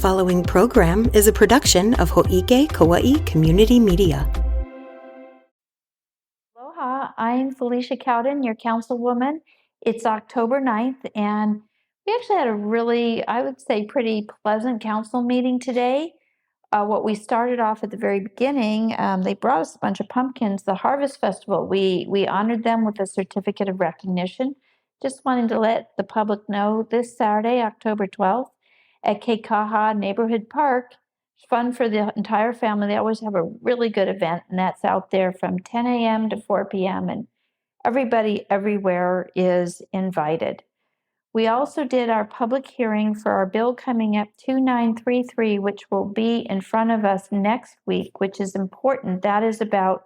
The following program is a production of Hōʻike Kauaʻi Community Media. Aloha, I'm Felicia Cowden, your councilwoman. It's October 9th, and we actually had a really, I would say, pretty pleasant council meeting today. What we started off at the very beginning, they brought us a bunch of pumpkins, the Harvest Festival. We honored them with a certificate of recognition. Just wanted to let the public know this Saturday, October 12th, at Keikaha Neighborhood Park. It's fun for the entire family. They always have a really good event, and that's out there from 10 a.m. to 4 p.m., and everybody everywhere is invited. We also did our public hearing for our bill coming up 2933, which will be in front of us next week, which is important. That is about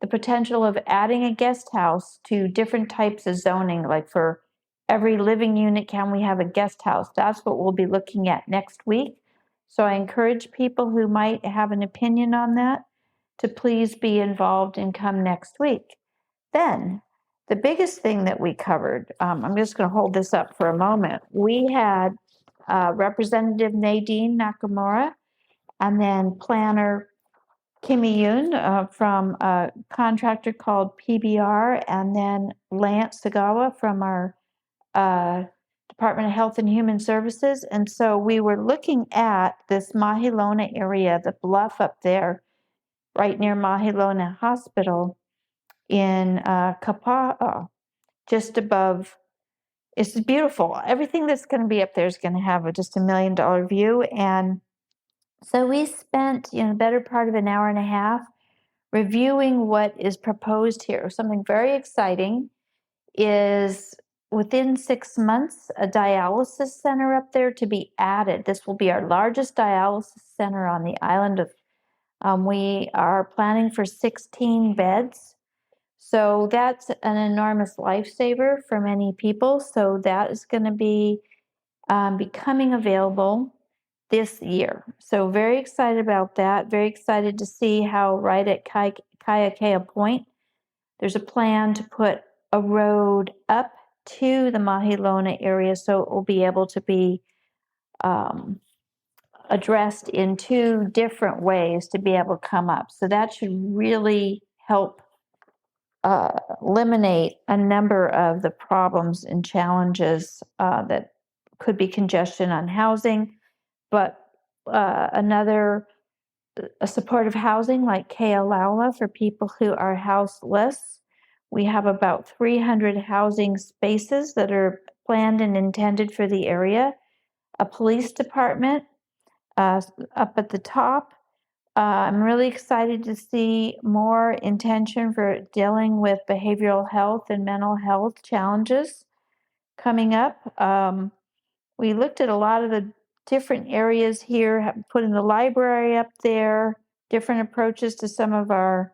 the potential of adding a guest house to different types of zoning, like for every living unit, can we have a guest house? That's what we'll be looking at next week. So I encourage people who might have an opinion on that to please be involved and come next week. Then, the biggest thing that we covered, I'm just going to hold this up for a moment. We had Representative Nadine Nakamura and then planner Kimmy Yoon from a contractor called PBR, and then Lance Sagawa from our Department of Health and Human Services. And so we were looking at this Mahelona area, the bluff up there, right near Mahelona Hospital in Kauaʻi, just above. It's beautiful. Everything that's going to be up there is going to have just $1 million view. And so we spent, the better part of an hour and a half reviewing what is proposed here. Something very exciting is within 6 months, a dialysis center up there to be added. This will be our largest dialysis center on the island of. We are planning for 16 beds. So that's an enormous lifesaver for many people. So that is going to be becoming available this year. So very excited about that. Very excited to see how right at Kauaʻi Point, there's a plan to put a road up to the Mahelona area so it will be able to be addressed in two different ways to be able to come up. So that should really help eliminate a number of the problems and challenges that could be congestion on housing, but a supportive housing like Kealaula for people who are houseless. We have about 300 housing spaces that are planned and intended for the area. A police department up at the top. I'm really excited to see more intention for dealing with behavioral health and mental health challenges coming up. We looked at a lot of the different areas here, putting the library up there, different approaches to some of our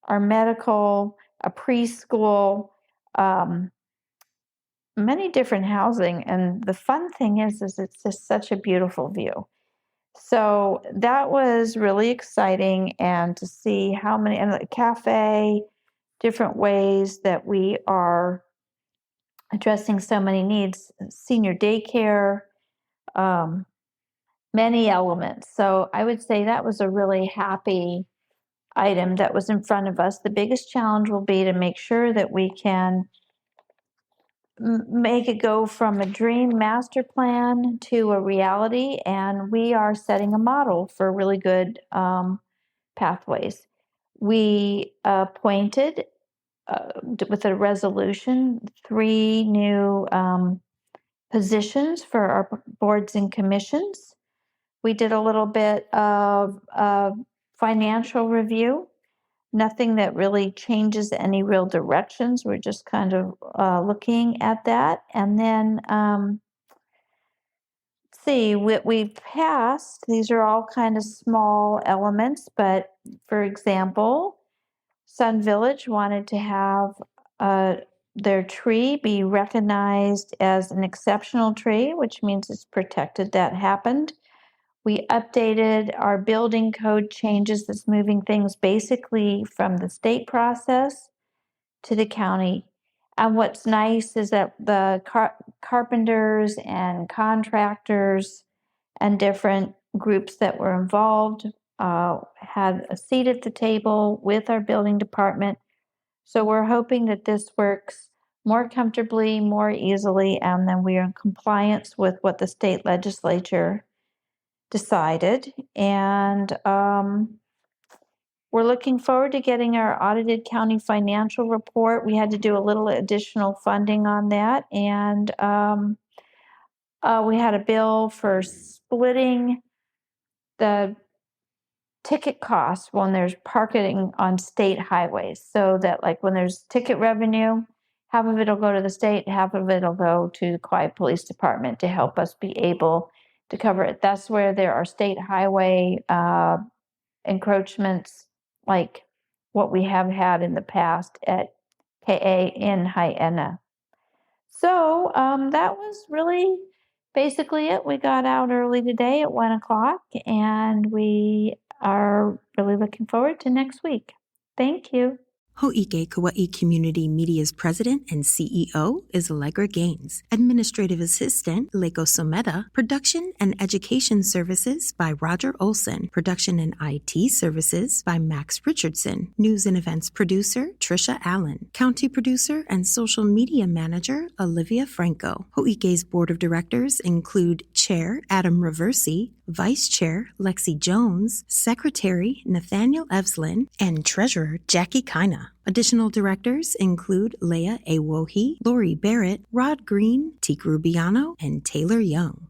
medical, a preschool, many different housing. And the fun thing is it's just such a beautiful view. So that was really exciting, and to see how many, and the cafe, different ways that we are addressing so many needs, senior daycare, many elements. So I would say that was a really happy item that was in front of us. The biggest challenge will be to make sure that we can make it go from a dream master plan to a reality, and we are setting a model for really good pathways. We appointed with a resolution 3 new positions for our boards and commissions. We did a little bit of financial review. Nothing that really changes any real directions. We're just kind of looking at that. And then, see, what we've passed, these are all kind of small elements, but for example, Sun Village wanted to have their tree be recognized as an exceptional tree, which means it's protected. That happened. We updated our building code changes that's moving things basically from the state process to the county. And what's nice is that the carpenters and contractors and different groups that were involved had a seat at the table with our building department. So we're hoping that this works more comfortably, more easily, and then we are in compliance with what the state legislature decided. And we're looking forward to getting our audited county financial report. We had to do a little additional funding on that. And we had a bill for splitting the ticket costs when there's parking on state highways, so that like when there's ticket revenue, half of it will go to the state, half of it will go to the Kauaʻi Police Department to help us be able to cover it. That's where there are state highway encroachments like what we have had in the past at KA in Hōʻike. So that was really basically it. We got out early today at 1 o'clock, and we are really looking forward to next week. Thank you. Hōʻike Kauaʻi Community Media's president and CEO is Allegra Gaines. Administrative assistant, Leiko Someda. Production and education services by Roger Olson. Production and IT services by Max Richardson. News and events producer, Trisha Allen. County producer and social media manager, Olivia Franco. Hōʻike's board of directors include Chair Adam Reversi, Vice Chair Lexi Jones, Secretary Nathaniel Evslin, and Treasurer Jackie Kina. Additional directors include Leah Awohi, Lori Barrett, Rod Green, Teak Rubiano, and Taylor Young.